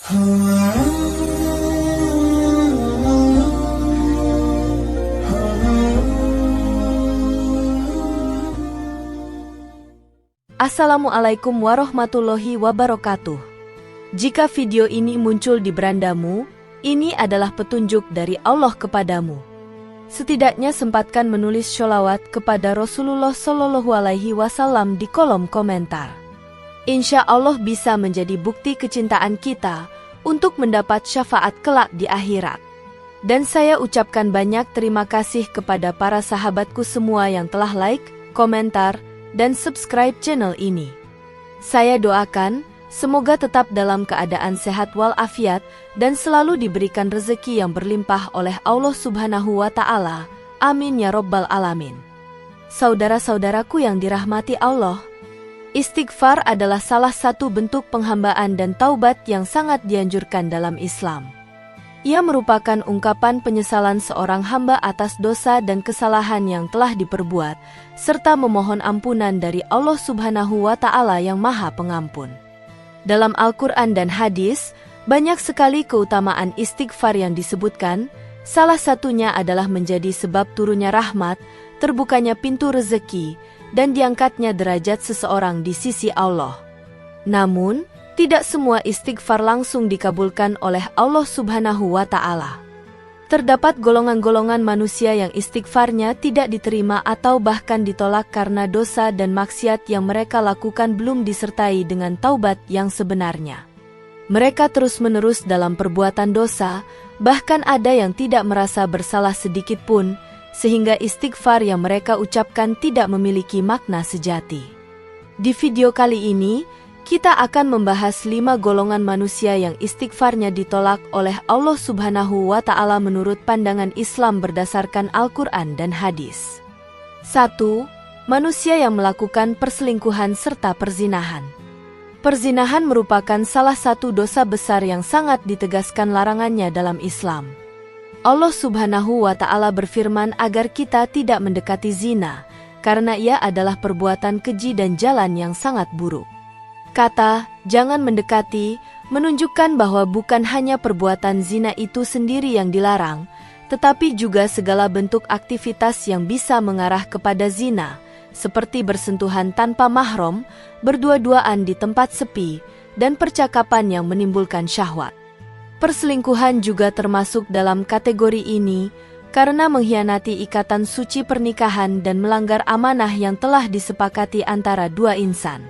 Assalamualaikum warahmatullahi wabarakatuh. Jika video ini muncul di berandamu, ini adalah petunjuk dari Allah kepadamu. Setidaknya sempatkan menulis sholawat kepada Rasulullah Shallallahu Alaihi Wasallam di kolom komentar. Insya Allah bisa menjadi bukti kecintaan kita untuk mendapat syafaat kelak di akhirat. Dan saya ucapkan banyak terima kasih kepada para sahabatku semua yang telah like, komentar, dan subscribe channel ini. Saya doakan, semoga tetap dalam keadaan sehat walafiat dan selalu diberikan rezeki yang berlimpah oleh Allah Subhanahu wa Ta'ala. Amin ya Rabbal Alamin. Saudara-saudaraku yang dirahmati Allah, istighfar adalah salah satu bentuk penghambaan dan taubat yang sangat dianjurkan dalam Islam. Ia merupakan ungkapan penyesalan seorang hamba atas dosa dan kesalahan yang telah diperbuat, serta memohon ampunan dari Allah Subhanahu wa Ta'ala yang Maha Pengampun. Dalam Al-Quran dan hadis, banyak sekali keutamaan istighfar yang disebutkan, salah satunya adalah menjadi sebab turunnya rahmat, terbukanya pintu rezeki, dan diangkatnya derajat seseorang di sisi Allah. Namun, tidak semua istighfar langsung dikabulkan oleh Allah Subhanahu wa Ta'ala. Terdapat golongan-golongan manusia yang istighfarnya tidak diterima atau bahkan ditolak karena dosa dan maksiat yang mereka lakukan belum disertai dengan taubat yang sebenarnya. Mereka terus-menerus dalam perbuatan dosa, bahkan ada yang tidak merasa bersalah sedikit pun, sehingga istighfar yang mereka ucapkan tidak memiliki makna sejati. Di video kali ini, kita akan membahas 5 golongan manusia yang istighfarnya ditolak oleh Allah Subhanahu wa Ta'ala menurut pandangan Islam berdasarkan Al-Quran dan hadis. 1. Manusia yang melakukan perselingkuhan serta perzinahan. Perzinahan merupakan salah satu dosa besar yang sangat ditegaskan larangannya dalam Islam. Allah Subhanahu wa Ta'ala berfirman agar kita tidak mendekati zina, karena ia adalah perbuatan keji dan jalan yang sangat buruk. Kata, jangan mendekati, menunjukkan bahwa bukan hanya perbuatan zina itu sendiri yang dilarang, tetapi juga segala bentuk aktivitas yang bisa mengarah kepada zina, seperti bersentuhan tanpa mahram, berdua-duaan di tempat sepi, dan percakapan yang menimbulkan syahwat. Perselingkuhan juga termasuk dalam kategori ini, karena mengkhianati ikatan suci pernikahan dan melanggar amanah yang telah disepakati antara dua insan.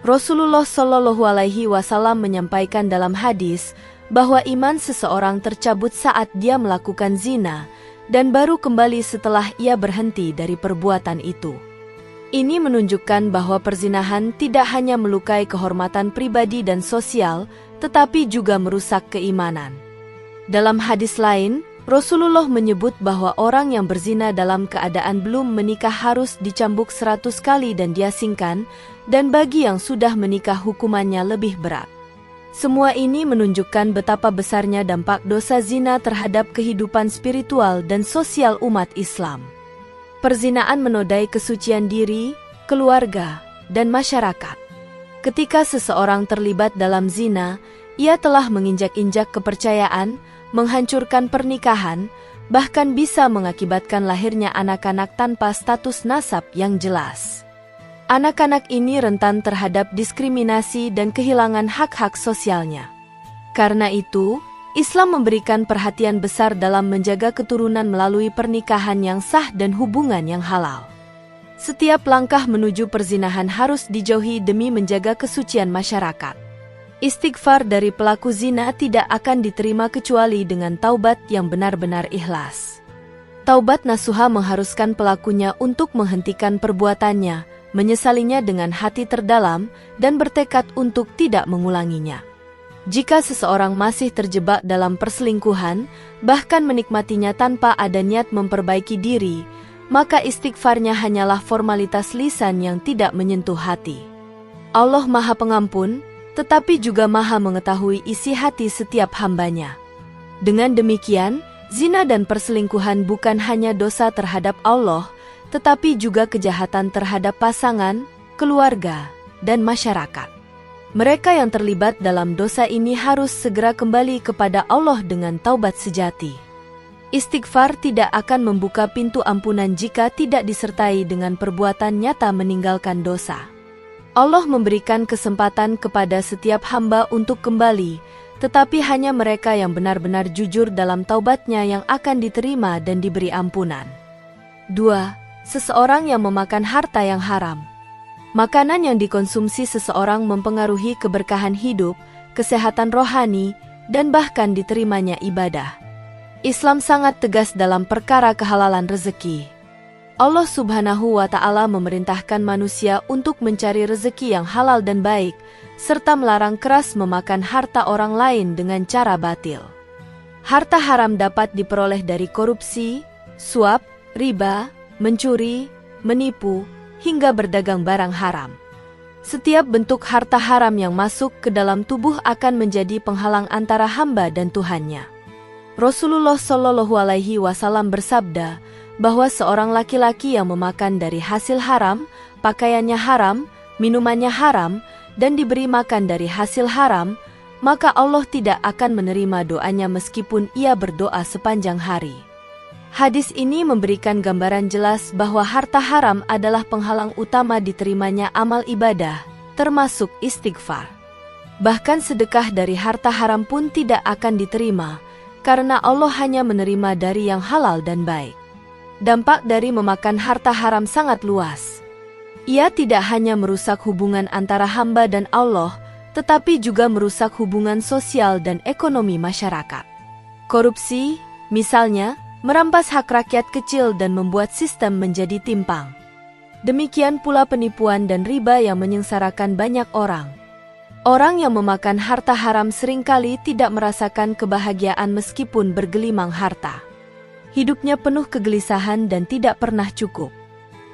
Rasulullah Shallallahu Alaihi Wasallam menyampaikan dalam hadis bahwa iman seseorang tercabut saat dia melakukan zina dan baru kembali setelah ia berhenti dari perbuatan itu. Ini menunjukkan bahwa perzinahan tidak hanya melukai kehormatan pribadi dan sosial, tetapi juga merusak keimanan. Dalam hadis lain, Rasulullah menyebut bahwa orang yang berzina dalam keadaan belum menikah harus dicambuk 100 kali dan diasingkan, dan bagi yang sudah menikah hukumannya lebih berat. Semua ini menunjukkan betapa besarnya dampak dosa zina terhadap kehidupan spiritual dan sosial umat Islam. Perzinaan menodai kesucian diri, keluarga, dan masyarakat. Ketika seseorang terlibat dalam zina, ia telah menginjak-injak kepercayaan, menghancurkan pernikahan, bahkan bisa mengakibatkan lahirnya anak-anak tanpa status nasab yang jelas. Anak-anak ini rentan terhadap diskriminasi dan kehilangan hak-hak sosialnya. Karena itu, Islam memberikan perhatian besar dalam menjaga keturunan melalui pernikahan yang sah dan hubungan yang halal. Setiap langkah menuju perzinahan harus dijauhi demi menjaga kesucian masyarakat. Istighfar dari pelaku zina tidak akan diterima kecuali dengan taubat yang benar-benar ikhlas. Taubat nasuha mengharuskan pelakunya untuk menghentikan perbuatannya, menyesalinya dengan hati terdalam, dan bertekad untuk tidak mengulanginya. Jika seseorang masih terjebak dalam perselingkuhan, bahkan menikmatinya tanpa ada niat memperbaiki diri, maka istighfarnya hanyalah formalitas lisan yang tidak menyentuh hati. Allah Maha Pengampun, tetapi juga Maha mengetahui isi hati setiap hambanya. Dengan demikian, zina dan perselingkuhan bukan hanya dosa terhadap Allah, tetapi juga kejahatan terhadap pasangan, keluarga, dan masyarakat. Mereka yang terlibat dalam dosa ini harus segera kembali kepada Allah dengan taubat sejati. Istighfar tidak akan membuka pintu ampunan jika tidak disertai dengan perbuatan nyata meninggalkan dosa. Allah memberikan kesempatan kepada setiap hamba untuk kembali, tetapi hanya mereka yang benar-benar jujur dalam taubatnya yang akan diterima dan diberi ampunan. 2. Seseorang yang memakan harta yang haram. Makanan yang dikonsumsi seseorang mempengaruhi keberkahan hidup, kesehatan rohani, dan bahkan diterimanya ibadah. Islam sangat tegas dalam perkara kehalalan rezeki. Allah Subhanahu wa Ta'ala memerintahkan manusia untuk mencari rezeki yang halal dan baik, serta melarang keras memakan harta orang lain dengan cara batil. Harta haram dapat diperoleh dari korupsi, suap, riba, mencuri, menipu, hingga berdagang barang haram. Setiap bentuk harta haram yang masuk ke dalam tubuh akan menjadi penghalang antara hamba dan Tuhannya. Rasulullah Shallallahu Alaihi Wasallam bersabda bahwa seorang laki-laki yang memakan dari hasil haram, pakaiannya haram, minumannya haram, dan diberi makan dari hasil haram, maka Allah tidak akan menerima doanya meskipun ia berdoa sepanjang hari. Hadis ini memberikan gambaran jelas bahwa harta haram adalah penghalang utama diterimanya amal ibadah, termasuk istighfar. Bahkan sedekah dari harta haram pun tidak akan diterima, karena Allah hanya menerima dari yang halal dan baik. Dampak dari memakan harta haram sangat luas. Ia tidak hanya merusak hubungan antara hamba dan Allah, tetapi juga merusak hubungan sosial dan ekonomi masyarakat. Korupsi, misalnya, merampas hak rakyat kecil dan membuat sistem menjadi timpang. Demikian pula penipuan dan riba yang menyengsarakan banyak orang. Orang yang memakan harta haram seringkali tidak merasakan kebahagiaan meskipun bergelimang harta. Hidupnya penuh kegelisahan dan tidak pernah cukup.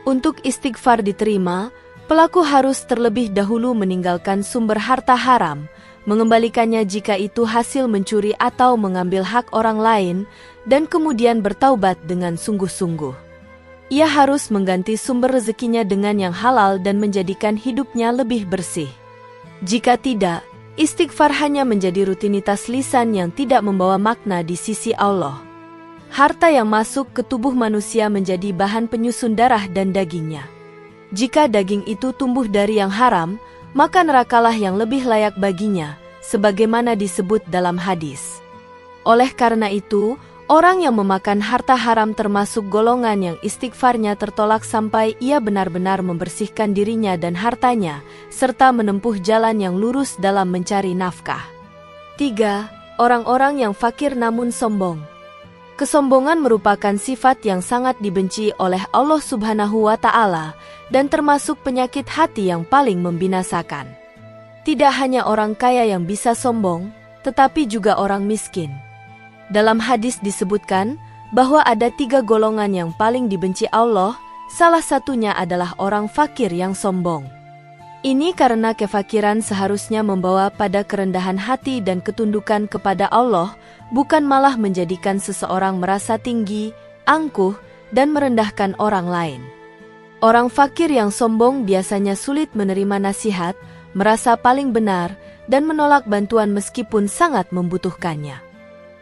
Untuk istighfar diterima, pelaku harus terlebih dahulu meninggalkan sumber harta haram, mengembalikannya jika itu hasil mencuri atau mengambil hak orang lain, dan kemudian bertaubat dengan sungguh-sungguh. Ia harus mengganti sumber rezekinya dengan yang halal dan menjadikan hidupnya lebih bersih. Jika tidak, istighfar hanya menjadi rutinitas lisan yang tidak membawa makna di sisi Allah. Harta yang masuk ke tubuh manusia menjadi bahan penyusun darah dan dagingnya. Jika daging itu tumbuh dari yang haram, maka nerakalah yang lebih layak baginya, sebagaimana disebut dalam hadis. Oleh karena itu, orang yang memakan harta haram termasuk golongan yang istighfarnya tertolak sampai ia benar-benar membersihkan dirinya dan hartanya, serta menempuh jalan yang lurus dalam mencari nafkah. 3. Orang-orang yang fakir namun sombong. Kesombongan merupakan sifat yang sangat dibenci oleh Allah Subhanahu wa Ta'ala dan termasuk penyakit hati yang paling membinasakan. Tidak hanya orang kaya yang bisa sombong, tetapi juga orang miskin. Dalam hadis disebutkan bahwa ada 3 golongan yang paling dibenci Allah, salah satunya adalah orang fakir yang sombong. Ini karena kefakiran seharusnya membawa pada kerendahan hati dan ketundukan kepada Allah, bukan malah menjadikan seseorang merasa tinggi, angkuh, dan merendahkan orang lain. Orang fakir yang sombong biasanya sulit menerima nasihat, merasa paling benar, dan menolak bantuan meskipun sangat membutuhkannya.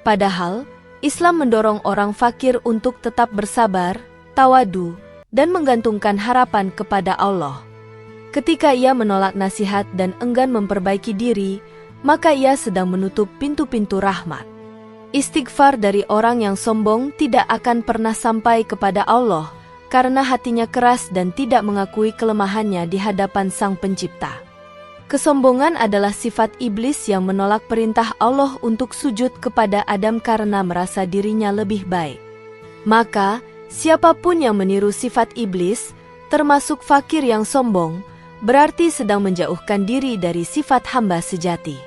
Padahal, Islam mendorong orang fakir untuk tetap bersabar, tawadu, dan menggantungkan harapan kepada Allah. Ketika ia menolak nasihat dan enggan memperbaiki diri, maka ia sedang menutup pintu-pintu rahmat. Istighfar dari orang yang sombong tidak akan pernah sampai kepada Allah, karena hatinya keras dan tidak mengakui kelemahannya di hadapan Sang Pencipta. Kesombongan adalah sifat iblis yang menolak perintah Allah untuk sujud kepada Adam karena merasa dirinya lebih baik. Maka, siapapun yang meniru sifat iblis, termasuk fakir yang sombong, berarti sedang menjauhkan diri dari sifat hamba sejati.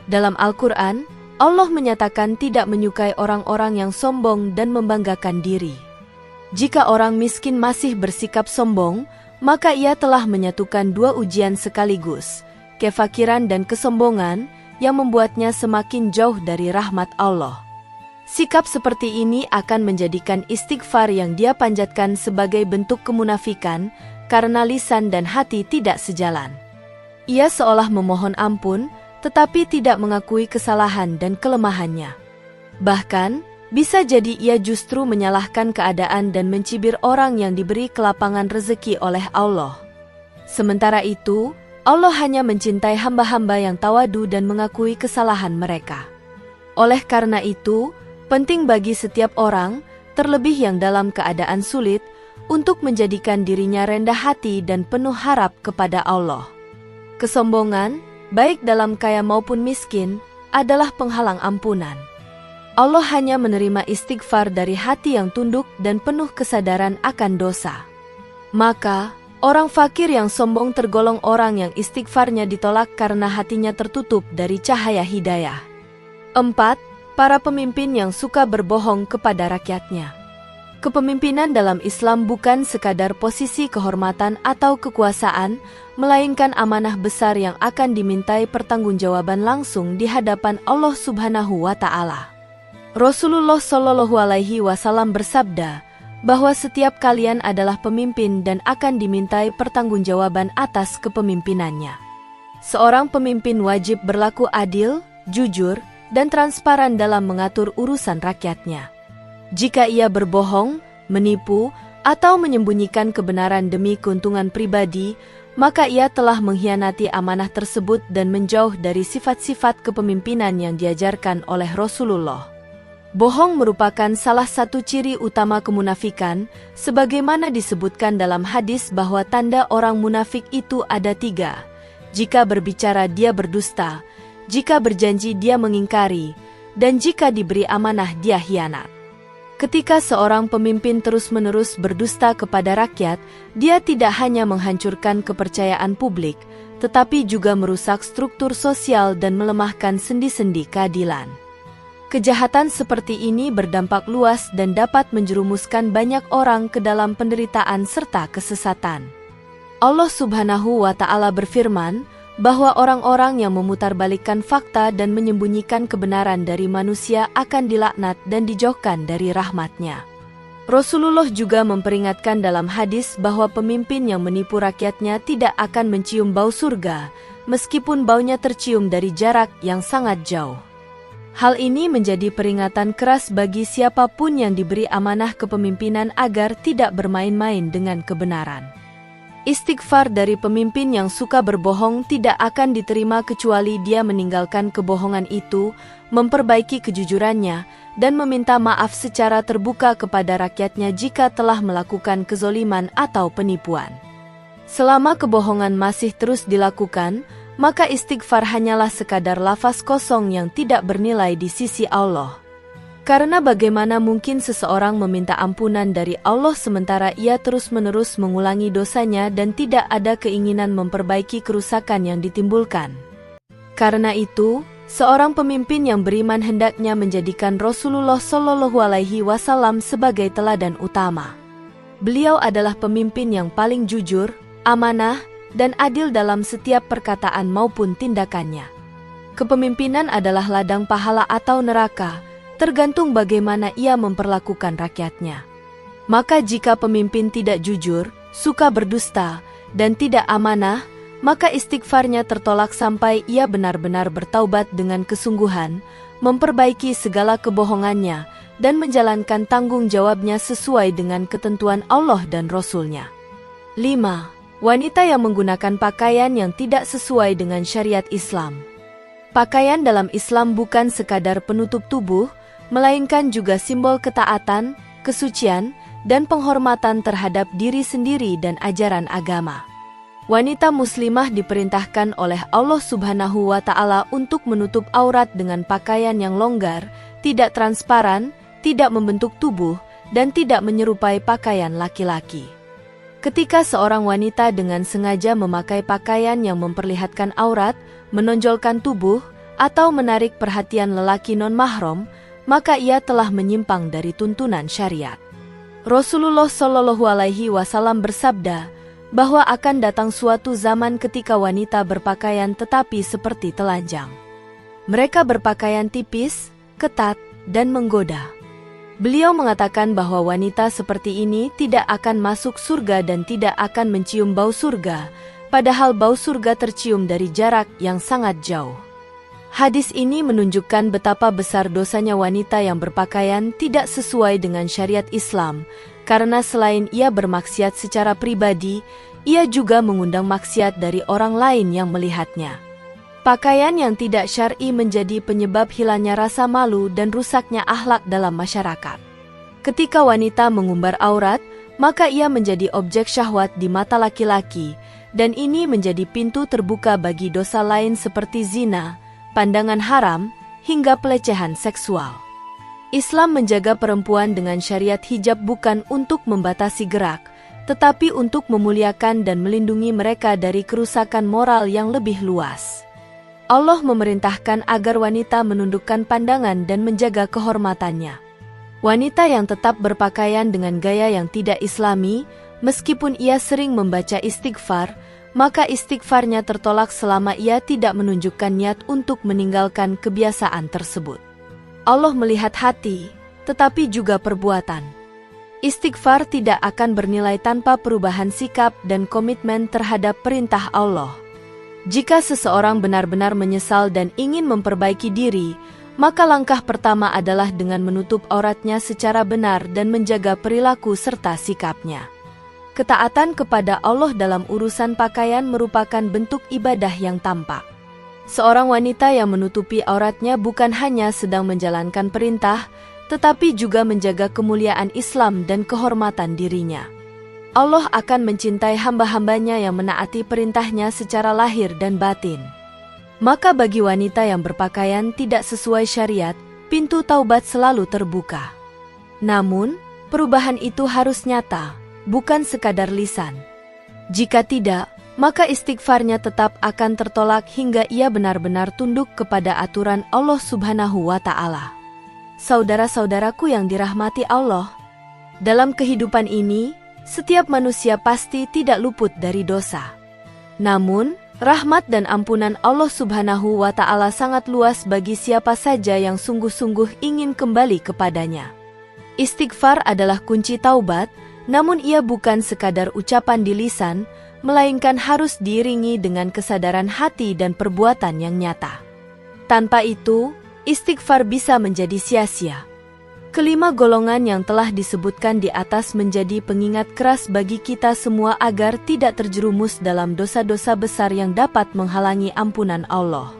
Dalam Al-Quran, Allah menyatakan tidak menyukai orang-orang yang sombong dan membanggakan diri. Jika orang miskin masih bersikap sombong, maka ia telah menyatukan 2 ujian sekaligus, kefakiran dan kesombongan, yang membuatnya semakin jauh dari rahmat Allah. Sikap seperti ini akan menjadikan istighfar yang dia panjatkan sebagai bentuk kemunafikan, karena lisan dan hati tidak sejalan. Ia seolah memohon ampun, tetapi tidak mengakui kesalahan dan kelemahannya. Bahkan, bisa jadi ia justru menyalahkan keadaan dan mencibir orang yang diberi kelapangan rezeki oleh Allah. Sementara itu, Allah hanya mencintai hamba-hamba yang tawadu dan mengakui kesalahan mereka. Oleh karena itu, penting bagi setiap orang, terlebih yang dalam keadaan sulit, untuk menjadikan dirinya rendah hati dan penuh harap kepada Allah. Kesombongan, baik dalam kaya maupun miskin, adalah penghalang ampunan. Allah hanya menerima istighfar dari hati yang tunduk dan penuh kesadaran akan dosa. Maka, orang fakir yang sombong tergolong orang yang istighfarnya ditolak karena hatinya tertutup dari cahaya hidayah. 4. Para pemimpin yang suka berbohong kepada rakyatnya. Kepemimpinan dalam Islam bukan sekadar posisi kehormatan atau kekuasaan, melainkan amanah besar yang akan dimintai pertanggungjawaban langsung di hadapan Allah Subhanahu wa Ta'ala. Rasulullah Shallallahu Alaihi Wasallam bersabda bahwa setiap kalian adalah pemimpin dan akan dimintai pertanggungjawaban atas kepemimpinannya. Seorang pemimpin wajib berlaku adil, jujur, dan transparan dalam mengatur urusan rakyatnya. Jika ia berbohong, menipu, atau menyembunyikan kebenaran demi keuntungan pribadi, maka ia telah mengkhianati amanah tersebut dan menjauh dari sifat-sifat kepemimpinan yang diajarkan oleh Rasulullah. Bohong merupakan salah satu ciri utama kemunafikan, sebagaimana disebutkan dalam hadis bahwa tanda orang munafik itu ada 3. Jika berbicara dia berdusta, jika berjanji dia mengingkari, dan jika diberi amanah dia khianat. Ketika seorang pemimpin terus-menerus berdusta kepada rakyat, dia tidak hanya menghancurkan kepercayaan publik, tetapi juga merusak struktur sosial dan melemahkan sendi-sendi keadilan. Kejahatan seperti ini berdampak luas dan dapat menjerumuskan banyak orang ke dalam penderitaan serta kesesatan. Allah Subhanahu wa Ta'ala berfirman bahwa orang-orang yang memutarbalikkan fakta dan menyembunyikan kebenaran dari manusia akan dilaknat dan dijauhkan dari rahmat-Nya. Rasulullah juga memperingatkan dalam hadis bahwa pemimpin yang menipu rakyatnya tidak akan mencium bau surga, meskipun baunya tercium dari jarak yang sangat jauh. Hal ini menjadi peringatan keras bagi siapapun yang diberi amanah kepemimpinan agar tidak bermain-main dengan kebenaran. Istighfar dari pemimpin yang suka berbohong tidak akan diterima kecuali dia meninggalkan kebohongan itu, memperbaiki kejujurannya, dan meminta maaf secara terbuka kepada rakyatnya jika telah melakukan kezoliman atau penipuan. Selama kebohongan masih terus dilakukan, maka istighfar hanyalah sekadar lafaz kosong yang tidak bernilai di sisi Allah. Karena bagaimana mungkin seseorang meminta ampunan dari Allah sementara ia terus-menerus mengulangi dosanya dan tidak ada keinginan memperbaiki kerusakan yang ditimbulkan. Karena itu, seorang pemimpin yang beriman hendaknya menjadikan Rasulullah Shallallahu Alaihi Wasallam sebagai teladan utama. Beliau adalah pemimpin yang paling jujur, amanah, dan adil dalam setiap perkataan maupun tindakannya. Kepemimpinan adalah ladang pahala atau neraka, tergantung bagaimana ia memperlakukan rakyatnya. Maka jika pemimpin tidak jujur, suka berdusta, dan tidak amanah, maka istighfarnya tertolak sampai ia benar-benar bertaubat dengan kesungguhan, memperbaiki segala kebohongannya, dan menjalankan tanggung jawabnya sesuai dengan ketentuan Allah dan Rasul-Nya. 5. Wanita yang menggunakan pakaian yang tidak sesuai dengan syariat Islam. Pakaian dalam Islam bukan sekadar penutup tubuh, melainkan juga simbol ketaatan, kesucian, dan penghormatan terhadap diri sendiri dan ajaran agama. Wanita muslimah diperintahkan oleh Allah Subhanahu wa Ta'ala untuk menutup aurat dengan pakaian yang longgar, tidak transparan, tidak membentuk tubuh, dan tidak menyerupai pakaian laki-laki. Ketika seorang wanita dengan sengaja memakai pakaian yang memperlihatkan aurat, menonjolkan tubuh, atau menarik perhatian lelaki non-mahram, maka ia telah menyimpang dari tuntunan syariat. Rasulullah Shallallahu Alaihi Wasallam bersabda bahwa akan datang suatu zaman ketika wanita berpakaian tetapi seperti telanjang. Mereka berpakaian tipis, ketat, dan menggoda. Beliau mengatakan bahwa wanita seperti ini tidak akan masuk surga dan tidak akan mencium bau surga, padahal bau surga tercium dari jarak yang sangat jauh. Hadis ini menunjukkan betapa besar dosanya wanita yang berpakaian tidak sesuai dengan syariat Islam, karena selain ia bermaksiat secara pribadi, ia juga mengundang maksiat dari orang lain yang melihatnya. Pakaian yang tidak syar'i menjadi penyebab hilangnya rasa malu dan rusaknya akhlak dalam masyarakat. Ketika wanita mengumbar aurat, maka ia menjadi objek syahwat di mata laki-laki, dan ini menjadi pintu terbuka bagi dosa lain seperti zina, pandangan haram, hingga pelecehan seksual. Islam menjaga perempuan dengan syariat hijab bukan untuk membatasi gerak, tetapi untuk memuliakan dan melindungi mereka dari kerusakan moral yang lebih luas. Allah memerintahkan agar wanita menundukkan pandangan dan menjaga kehormatannya. Wanita yang tetap berpakaian dengan gaya yang tidak islami, meskipun ia sering membaca istighfar, maka istighfarnya tertolak selama ia tidak menunjukkan niat untuk meninggalkan kebiasaan tersebut. Allah melihat hati, tetapi juga perbuatan. Istighfar tidak akan bernilai tanpa perubahan sikap dan komitmen terhadap perintah Allah. Jika seseorang benar-benar menyesal dan ingin memperbaiki diri, maka langkah pertama adalah dengan menutup auratnya secara benar dan menjaga perilaku serta sikapnya. Ketaatan kepada Allah dalam urusan pakaian merupakan bentuk ibadah yang tampak. Seorang wanita yang menutupi auratnya bukan hanya sedang menjalankan perintah, tetapi juga menjaga kemuliaan Islam dan kehormatan dirinya. Allah akan mencintai hamba-hambanya yang menaati perintahnya secara lahir dan batin. Maka bagi wanita yang berpakaian tidak sesuai syariat, pintu taubat selalu terbuka. Namun, perubahan itu harus nyata, bukan sekadar lisan. Jika tidak, maka istighfarnya tetap akan tertolak hingga ia benar-benar tunduk kepada aturan Allah Subhanahu wa Ta'ala. Saudara-saudaraku yang dirahmati Allah, dalam kehidupan ini, setiap manusia pasti tidak luput dari dosa. Namun, rahmat dan ampunan Allah Subhanahu wa Ta'ala sangat luas bagi siapa saja yang sungguh-sungguh ingin kembali kepadanya. Istighfar adalah kunci taubat, namun ia bukan sekadar ucapan di lisan, melainkan harus diiringi dengan kesadaran hati dan perbuatan yang nyata. Tanpa itu, istighfar bisa menjadi sia-sia. Kelima golongan yang telah disebutkan di atas menjadi pengingat keras bagi kita semua agar tidak terjerumus dalam dosa-dosa besar yang dapat menghalangi ampunan Allah.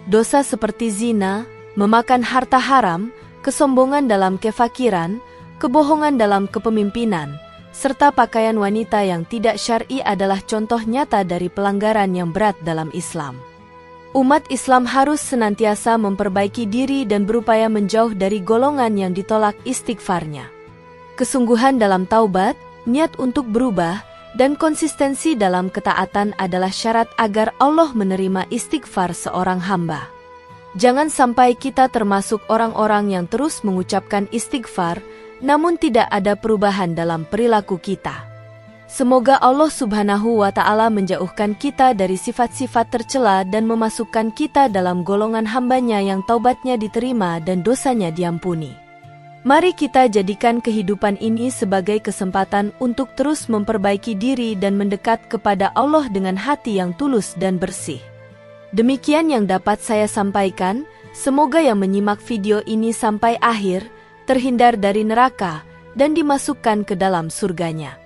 Dosa seperti zina, memakan harta haram, kesombongan dalam kefakiran, kebohongan dalam kepemimpinan, serta pakaian wanita yang tidak syar'i adalah contoh nyata dari pelanggaran yang berat dalam Islam. Umat Islam harus senantiasa memperbaiki diri dan berupaya menjauh dari golongan yang ditolak istighfarnya. Kesungguhan dalam taubat, niat untuk berubah, dan konsistensi dalam ketaatan adalah syarat agar Allah menerima istighfar seorang hamba. Jangan sampai kita termasuk orang-orang yang terus mengucapkan istighfar, namun tidak ada perubahan dalam perilaku kita. Semoga Allah Subhanahu wa Ta'ala menjauhkan kita dari sifat-sifat tercela dan memasukkan kita dalam golongan hambanya yang taubatnya diterima dan dosanya diampuni. Mari kita jadikan kehidupan ini sebagai kesempatan untuk terus memperbaiki diri dan mendekat kepada Allah dengan hati yang tulus dan bersih. Demikian yang dapat saya sampaikan, semoga yang menyimak video ini sampai akhir terhindar dari neraka dan dimasukkan ke dalam surganya.